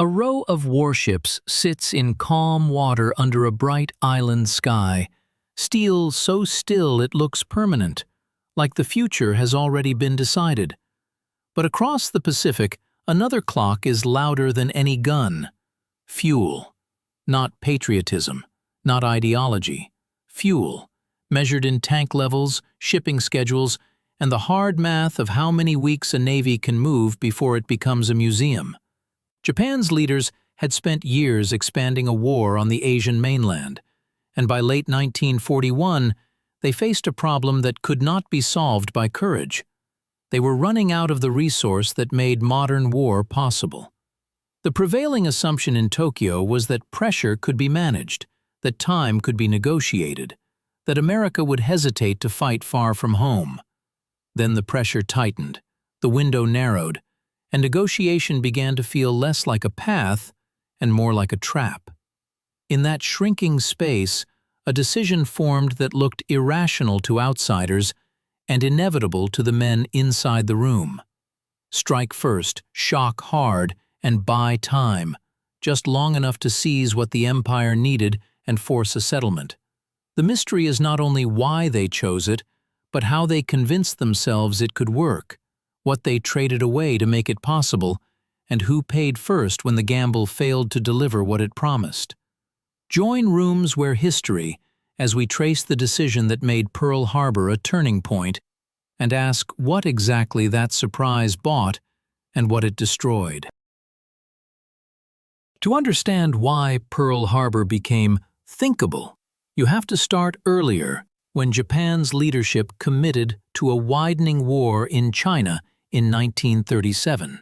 A row of warships sits in calm water under a bright island sky, steel so still it looks permanent, like the future has already been decided. But across the Pacific, another clock is louder than any gun. Fuel. Not patriotism, not ideology. Fuel, measured in tank levels, shipping schedules, and the hard math of how many weeks a navy can move before it becomes a museum. Japan's leaders had spent years expanding a war on the Asian mainland, and by late 1941, they faced a problem that could not be solved by courage. They were running out of the resource that made modern war possible. The prevailing assumption in Tokyo was that pressure could be managed, that time could be negotiated, that America would hesitate to fight far from home. Then the pressure tightened, the window narrowed, and negotiation began to feel less like a path and more like a trap. In that shrinking space, a decision formed that looked irrational to outsiders and inevitable to the men inside the room. Strike first, shock hard, and buy time, just long enough to seize what the empire needed and force a settlement. The mystery is not only why they chose it, but how they convinced themselves it could work, what they traded away to make it possible, and who paid first when the gamble failed to deliver what it promised. Join Rooms Where History as we trace the decision that made Pearl Harbor a turning point and ask what exactly that surprise bought and what it destroyed. To understand why Pearl Harbor became thinkable, you have to start earlier, when Japan's leadership committed to a widening war in China in 1937.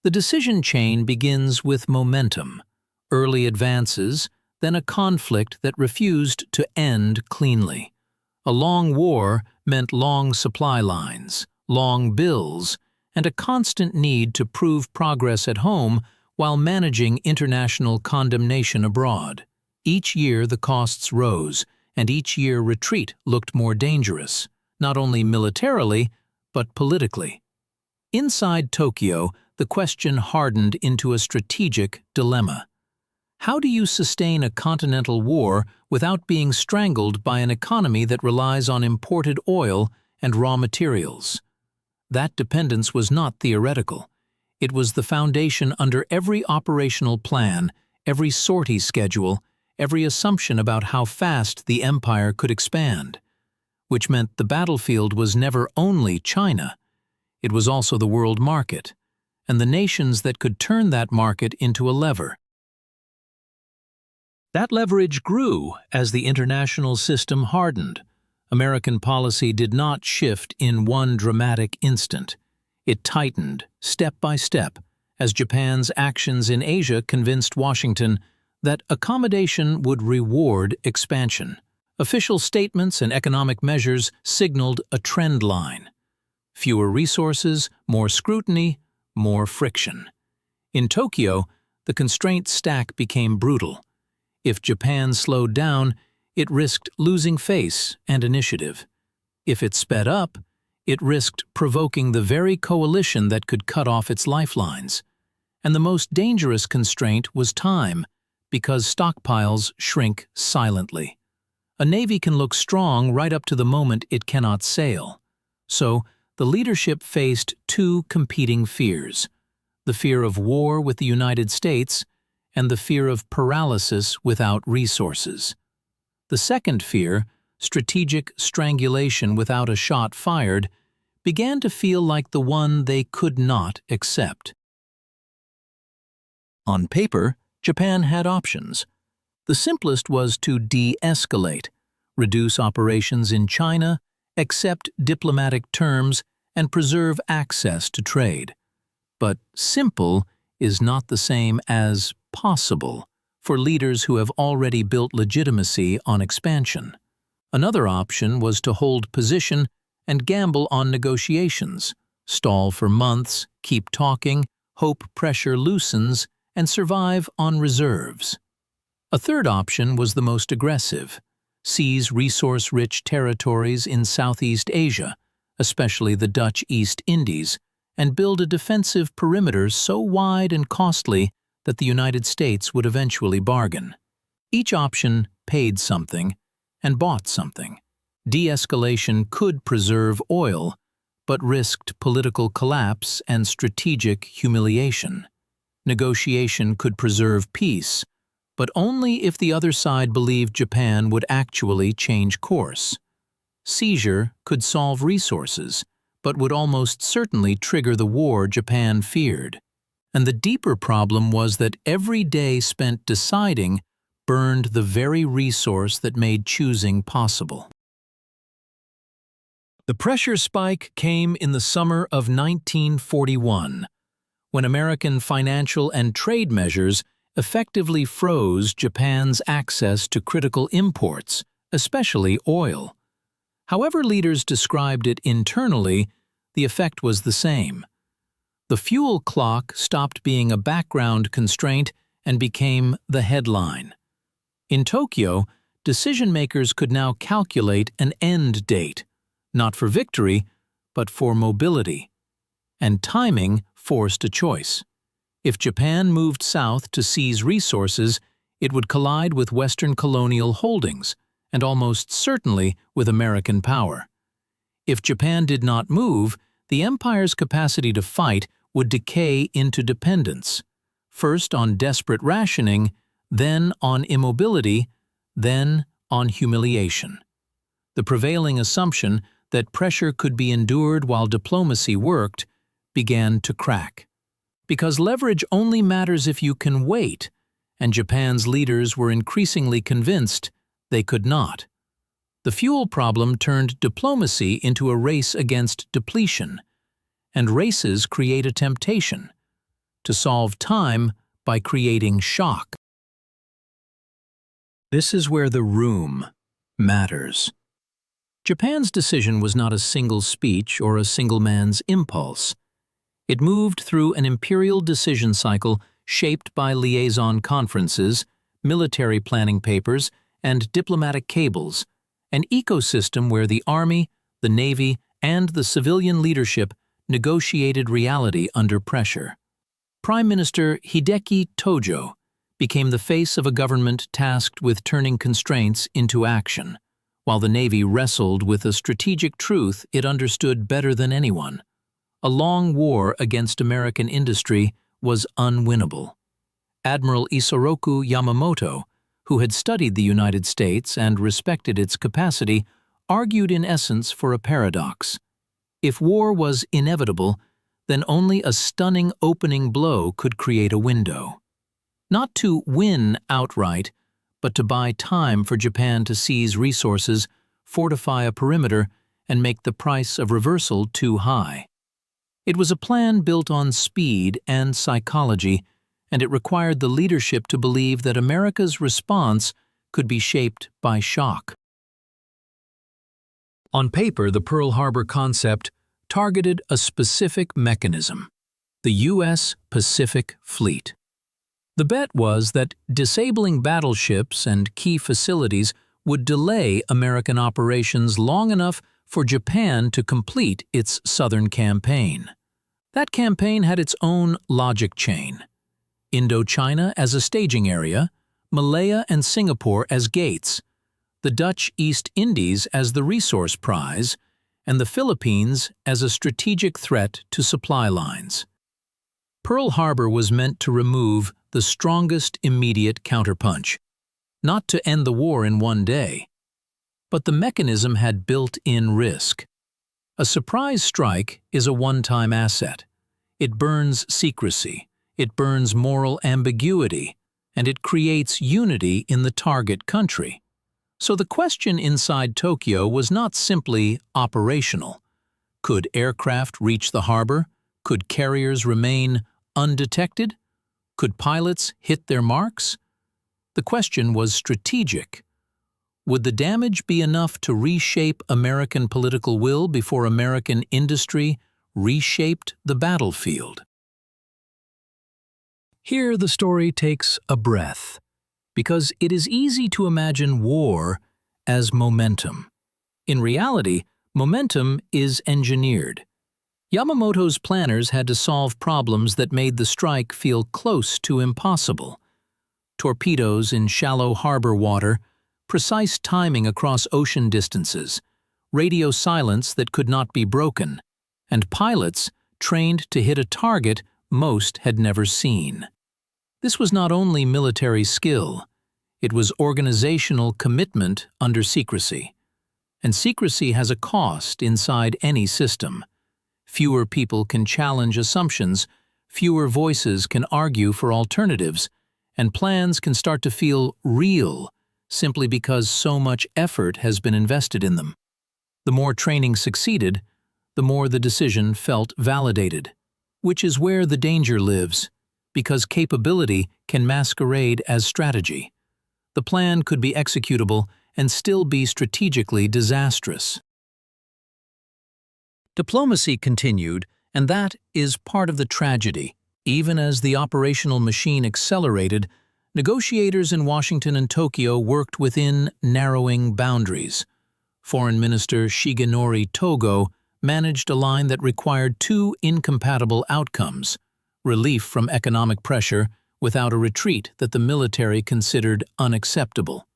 The decision chain begins with momentum, early advances, then a conflict that refused to end cleanly. A long war meant long supply lines, long bills, and a constant need to prove progress at home while managing international condemnation abroad. Each year the costs rose, and each year retreat looked more dangerous, not only militarily, but politically. Inside Tokyo, the question hardened into a strategic dilemma. How do you sustain a continental war without being strangled by an economy that relies on imported oil and raw materials? That dependence was not theoretical. It was the foundation under every operational plan, every sortie schedule, every assumption about how fast the empire could expand, which meant the battlefield was never only China. It was also the world market, and the nations that could turn that market into a lever. That leverage grew as the international system hardened. American policy did not shift in one dramatic instant. It tightened, step by step, as Japan's actions in Asia convinced Washington that accommodation would reward expansion. Official statements and economic measures signaled a trend line. Fewer resources, more scrutiny, more friction. In Tokyo, the constraint stack became brutal. If Japan slowed down, it risked losing face and initiative. If it sped up, it risked provoking the very coalition that could cut off its lifelines. And the most dangerous constraint was time, because stockpiles shrink silently. A navy can look strong right up to the moment it cannot sail. So, the leadership faced two competing fears: the fear of war with the United States and the fear of paralysis without resources. The second fear, strategic strangulation without a shot fired, began to feel like the one they could not accept. On paper, Japan had options. The simplest was to de-escalate, reduce operations in China, accept diplomatic terms, and preserve access to trade. But simple is not the same as possible for leaders who have already built legitimacy on expansion. Another option was to hold position and gamble on negotiations, stall for months, keep talking, hope pressure loosens, and survive on reserves. A third option was the most aggressive: seize resource-rich territories in Southeast Asia, especially the Dutch East Indies, and build a defensive perimeter so wide and costly that the United States would eventually bargain. Each option paid something and bought something. De-escalation could preserve oil, but risked political collapse and strategic humiliation. Negotiation could preserve peace, but only if the other side believed Japan would actually change course. Seizure could solve resources, but would almost certainly trigger the war Japan feared. And the deeper problem was that every day spent deciding burned the very resource that made choosing possible. The pressure spike came in the summer of 1941, when American financial and trade measures effectively froze Japan's access to critical imports, especially oil. However leaders described it internally, the effect was the same. The fuel clock stopped being a background constraint and became the headline. In Tokyo, decision-makers could now calculate an end date, not for victory, but for mobility. And timing forced a choice. If Japan moved south to seize resources, it would collide with Western colonial holdings, and almost certainly with American power. If Japan did not move, the empire's capacity to fight would decay into dependence, first on desperate rationing, then on immobility, then on humiliation. The prevailing assumption that pressure could be endured while diplomacy worked began to crack. Because leverage only matters if you can wait, and Japan's leaders were increasingly convinced they could not. The fuel problem turned diplomacy into a race against depletion, and races create a temptation to solve time by creating shock. This is where the room matters. Japan's decision was not a single speech or a single man's impulse. It moved through an imperial decision cycle shaped by liaison conferences, military planning papers, and diplomatic cables, an ecosystem where the army, the navy, and the civilian leadership negotiated reality under pressure. Prime Minister Hideki Tojo became the face of a government tasked with turning constraints into action, while the Navy wrestled with a strategic truth it understood better than anyone. A long war against American industry was unwinnable. Admiral Isoroku Yamamoto, who had studied the United States and respected its capacity, argued in essence for a paradox. If war was inevitable, then only a stunning opening blow could create a window. Not to win outright, but to buy time for Japan to seize resources, fortify a perimeter, and make the price of reversal too high. It was a plan built on speed and psychology, and it required the leadership to believe that America's response could be shaped by shock. On paper, the Pearl Harbor concept targeted a specific mechanism: the U.S. Pacific Fleet. The bet was that disabling battleships and key facilities would delay American operations long enough for Japan to complete its southern campaign. That campaign had its own logic chain: Indochina as a staging area, Malaya and Singapore as gates, the Dutch East Indies as the resource prize, and the Philippines as a strategic threat to supply lines. Pearl Harbor was meant to remove the strongest immediate counterpunch, not to end the war in one day. But the mechanism had built-in risk. A surprise strike is a one-time asset. It burns secrecy, it burns moral ambiguity, and it creates unity in the target country. So the question inside Tokyo was not simply operational. Could aircraft reach the harbor? Could carriers remain undetected? Could pilots hit their marks? The question was strategic. Would the damage be enough to reshape American political will before American industry reshaped the battlefield? Here the story takes a breath, because it is easy to imagine war as momentum. In reality, momentum is engineered. Yamamoto's planners had to solve problems that made the strike feel close to impossible. Torpedoes in shallow harbor water, precise timing across ocean distances, radio silence that could not be broken, and pilots trained to hit a target most had never seen. This was not only military skill, it was organizational commitment under secrecy. And secrecy has a cost inside any system. Fewer people can challenge assumptions, fewer voices can argue for alternatives, and plans can start to feel real simply because so much effort has been invested in them. The more training succeeded, the more the decision felt validated, which is where the danger lives, because capability can masquerade as strategy. The plan could be executable and still be strategically disastrous. Diplomacy continued, and that is part of the tragedy. Even as the operational machine accelerated, negotiators in Washington and Tokyo worked within narrowing boundaries. Foreign Minister Shigenori Togo managed a line that required two incompatible outcomes: relief from economic pressure without a retreat that the military considered unacceptable.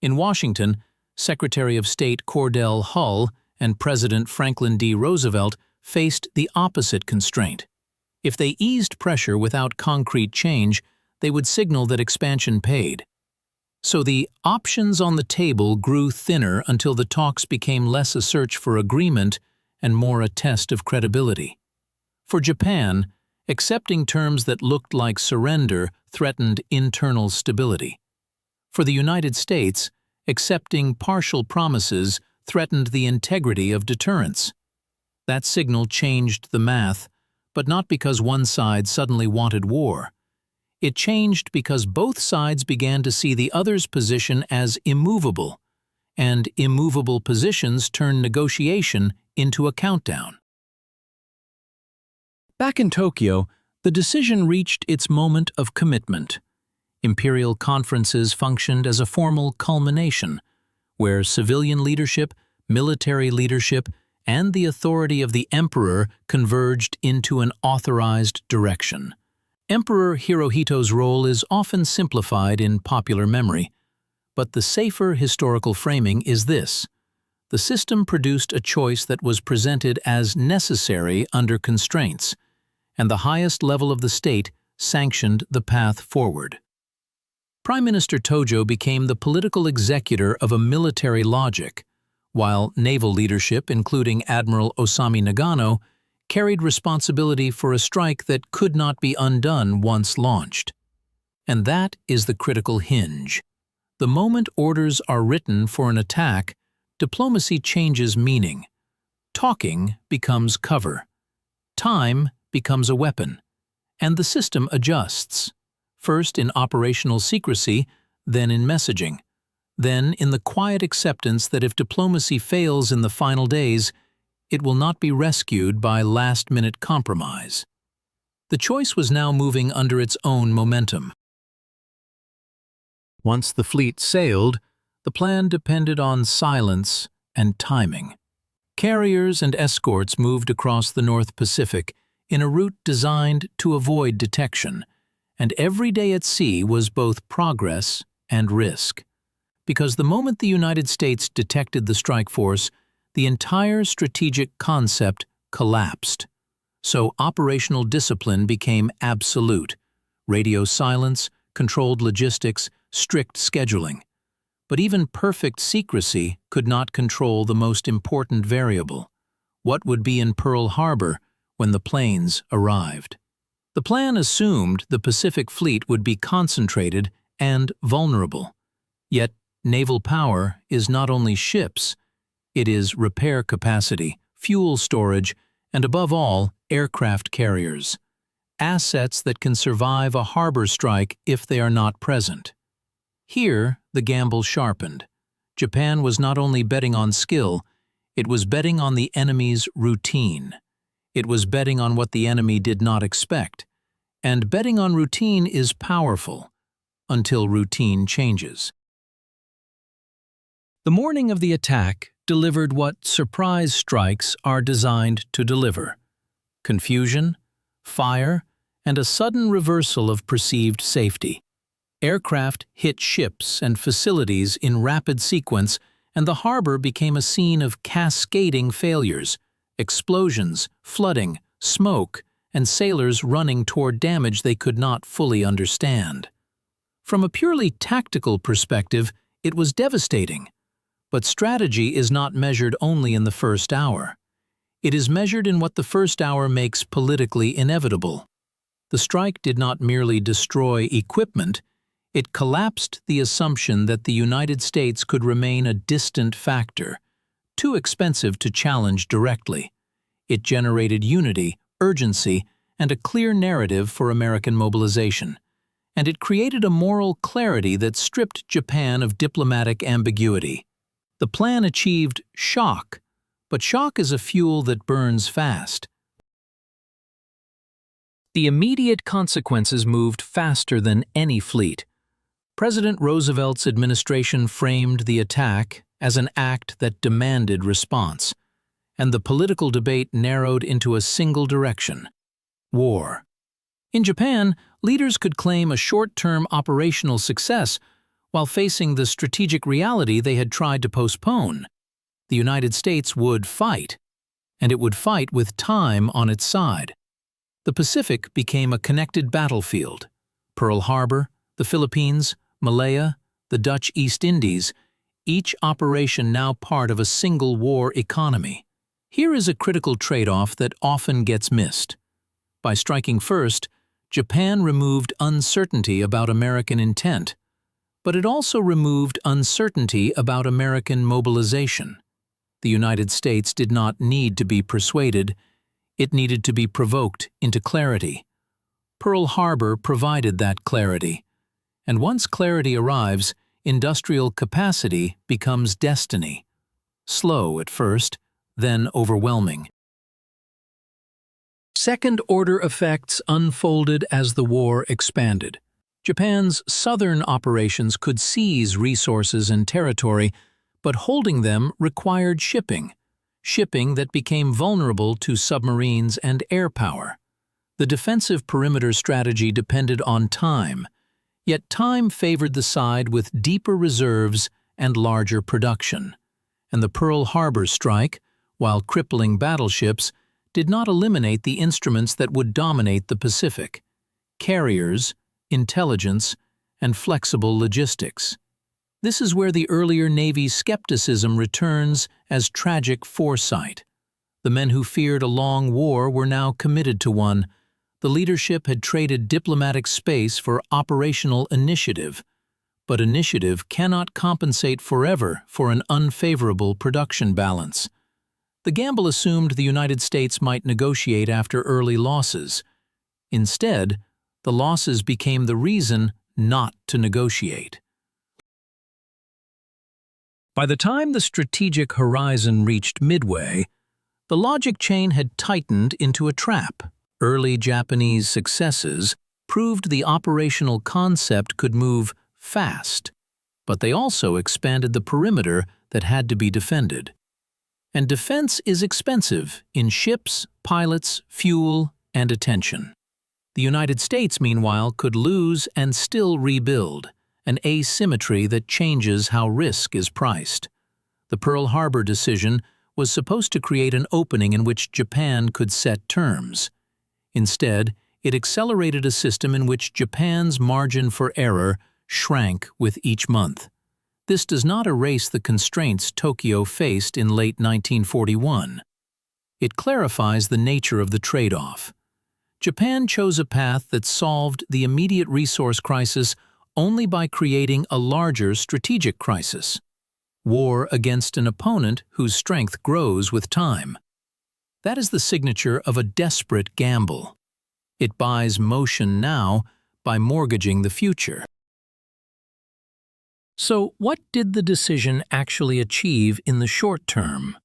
In Washington, Secretary of State Cordell Hull and President Franklin D. Roosevelt faced the opposite constraint. If they eased pressure without concrete change, they would signal that expansion paid. So the options on the table grew thinner until the talks became less a search for agreement and more a test of credibility. For Japan, accepting terms that looked like surrender threatened internal stability. For the United States, accepting partial promises threatened the integrity of deterrence. That signal changed the math, but not because one side suddenly wanted war. It changed because both sides began to see the other's position as immovable, and immovable positions turn negotiation into a countdown. Back in Tokyo, the decision reached its moment of commitment. Imperial conferences functioned as a formal culmination, where civilian leadership, military leadership, and the authority of the emperor converged into an authorized direction. Emperor Hirohito's role is often simplified in popular memory, but the safer historical framing is this: the system produced a choice that was presented as necessary under constraints, and the highest level of the state sanctioned the path forward. Prime Minister Tojo became the political executor of a military logic, while naval leadership, including Admiral Osami Nagano, carried responsibility for a strike that could not be undone once launched. And that is the critical hinge. The moment orders are written for an attack, diplomacy changes meaning. Talking becomes cover. Time becomes a weapon. And the system adjusts, first in operational secrecy, then in messaging, then in the quiet acceptance that if diplomacy fails in the final days, it will not be rescued by last-minute compromise. The choice was now moving under its own momentum. Once the fleet sailed, the plan depended on silence and timing. Carriers and escorts moved across the North Pacific in a route designed to avoid detection, and every day at sea was both progress and risk. Because the moment the United States detected the strike force, the entire strategic concept collapsed. So operational discipline became absolute: radio silence, controlled logistics, strict scheduling. But even perfect secrecy could not control the most important variable: what would be in Pearl Harbor when the planes arrived. The plan assumed the Pacific Fleet would be concentrated and vulnerable. Yet naval power is not only ships, it is repair capacity, fuel storage, and above all, aircraft carriers. Assets that can survive a harbor strike if they are not present. Here, the gamble sharpened. Japan was not only betting on skill, it was betting on the enemy's routine. It was betting on what the enemy did not expect. And betting on routine is powerful, until routine changes. The morning of the attack delivered what surprise strikes are designed to deliver: confusion, fire, and a sudden reversal of perceived safety. Aircraft hit ships and facilities in rapid sequence, and the harbor became a scene of cascading failures, explosions, flooding, smoke, and sailors running toward damage they could not fully understand. From a purely tactical perspective, it was devastating. But strategy is not measured only in the first hour. It is measured in what the first hour makes politically inevitable. The strike did not merely destroy equipment, it collapsed the assumption that the United States could remain a distant factor, too expensive to challenge directly. It generated unity, urgency, and a clear narrative for American mobilization. And it created a moral clarity that stripped Japan of diplomatic ambiguity. The plan achieved shock, but shock is a fuel that burns fast. The immediate consequences moved faster than any fleet. President Roosevelt's administration framed the attack as an act that demanded response, and the political debate narrowed into a single direction: war. In Japan, leaders could claim a short-term operational success while facing the strategic reality they had tried to postpone. The United States would fight, and it would fight with time on its side. The Pacific became a connected battlefield. Pearl Harbor, the Philippines, Malaya, the Dutch East Indies, each operation now part of a single war economy. Here is a critical trade-off that often gets missed. By striking first, Japan removed uncertainty about American intent, but it also removed uncertainty about American mobilization. The United States did not need to be persuaded, it needed to be provoked into clarity. Pearl Harbor provided that clarity. And once clarity arrives, industrial capacity becomes destiny. Slow at first, then overwhelming. Second-order effects unfolded as the war expanded. Japan's southern operations could seize resources and territory, but holding them required shipping that became vulnerable to submarines and air power. The defensive perimeter strategy depended on time, yet time favored the side with deeper reserves and larger production. And the Pearl Harbor strike, while crippling battleships, did not eliminate the instruments that would dominate the Pacific: carriers, intelligence, and flexible logistics. This is where the earlier Navy's skepticism returns as tragic foresight. The men who feared a long war were now committed to one. The leadership had traded diplomatic space for operational initiative, but initiative cannot compensate forever for an unfavorable production balance. The gamble assumed the United States might negotiate after early losses. Instead, the losses became the reason not to negotiate. By the time the strategic horizon reached midway, the logic chain had tightened into a trap. Early Japanese successes proved the operational concept could move fast, but they also expanded the perimeter that had to be defended. And defense is expensive in ships, pilots, fuel, and attention. The United States, meanwhile, could lose and still rebuild, an asymmetry that changes how risk is priced. The Pearl Harbor decision was supposed to create an opening in which Japan could set terms. Instead, it accelerated a system in which Japan's margin for error shrank with each month. This does not erase the constraints Tokyo faced in late 1941. It clarifies the nature of the trade-off. Japan chose a path that solved the immediate resource crisis only by creating a larger strategic crisis: war against an opponent whose strength grows with time. That is the signature of a desperate gamble. It buys motion now by mortgaging the future. So, what did the decision actually achieve in the short term?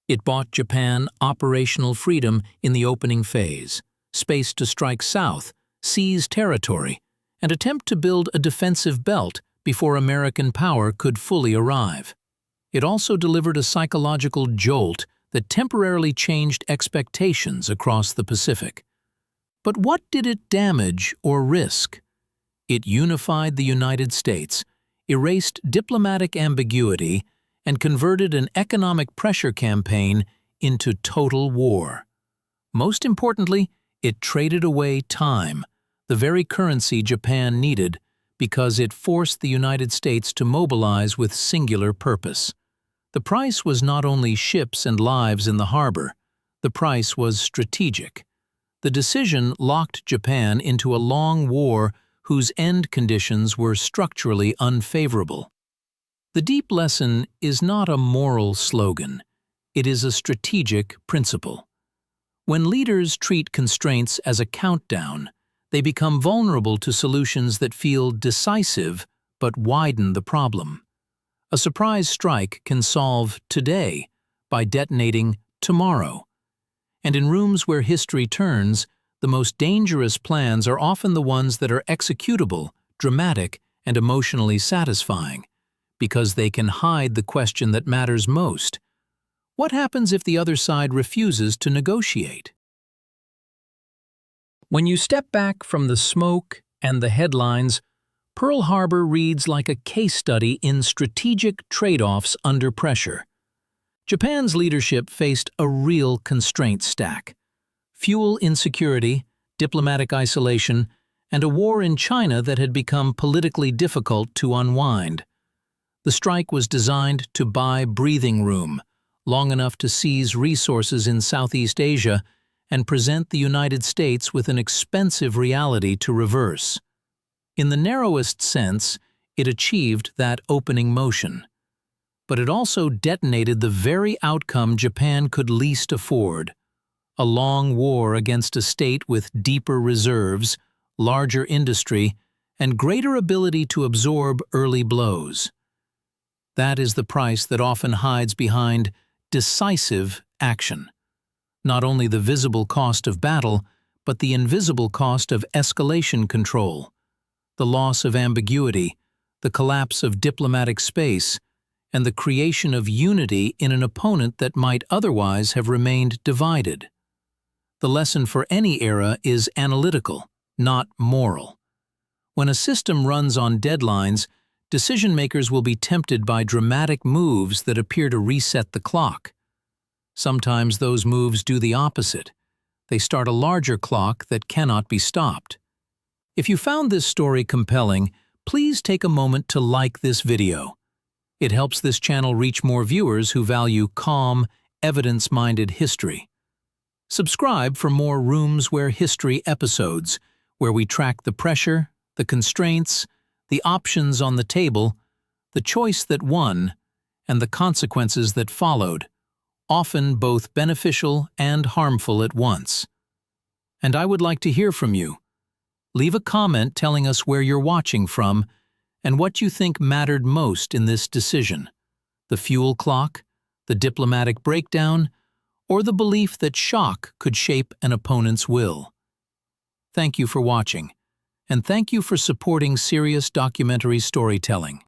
It bought Japan operational freedom in the opening phase, space to strike south, seize territory, and attempt to build a defensive belt before American power could fully arrive. It also delivered a psychological jolt that temporarily changed expectations across the Pacific. But what did it damage or risk? It unified the United States, erased diplomatic ambiguity, and converted an economic pressure campaign into total war. Most importantly, it traded away time, the very currency Japan needed, because it forced the United States to mobilize with singular purpose. The price was not only ships and lives in the harbor, the price was strategic. The decision locked Japan into a long war whose end conditions were structurally unfavorable. The deep lesson is not a moral slogan, it is a strategic principle. When leaders treat constraints as a countdown, they become vulnerable to solutions that feel decisive but widen the problem. A surprise strike can solve today by detonating tomorrow. And in rooms where history turns, the most dangerous plans are often the ones that are executable, dramatic, and emotionally satisfying, because they can hide the question that matters most. What happens if the other side refuses to negotiate? When you step back from the smoke and the headlines, Pearl Harbor reads like a case study in strategic trade-offs under pressure. Japan's leadership faced a real constraint stack: fuel insecurity, diplomatic isolation, and a war in China that had become politically difficult to unwind. The strike was designed to buy breathing room, long enough to seize resources in Southeast Asia and present the United States with an expensive reality to reverse. In the narrowest sense, it achieved that opening motion. But it also detonated the very outcome Japan could least afford: a long war against a state with deeper reserves, larger industry, and greater ability to absorb early blows. That is the price that often hides behind decisive action. Not only the visible cost of battle, but the invisible cost of escalation control, the loss of ambiguity, the collapse of diplomatic space, and the creation of unity in an opponent that might otherwise have remained divided. The lesson for any era is analytical, not moral. When a system runs on deadlines, decision-makers will be tempted by dramatic moves that appear to reset the clock. Sometimes those moves do the opposite. They start a larger clock that cannot be stopped. If you found this story compelling, please take a moment to like this video. It helps this channel reach more viewers who value calm, evidence-minded history. Subscribe for more Rooms Where History episodes, where we track the pressure, the constraints, the options on the table, the choice that won, and the consequences that followed, often both beneficial and harmful at once. And I would like to hear from you. Leave a comment telling us where you're watching from and what you think mattered most in this decision: the fuel clock, the diplomatic breakdown, or the belief that shock could shape an opponent's will. Thank you for watching, and thank you for supporting serious documentary storytelling.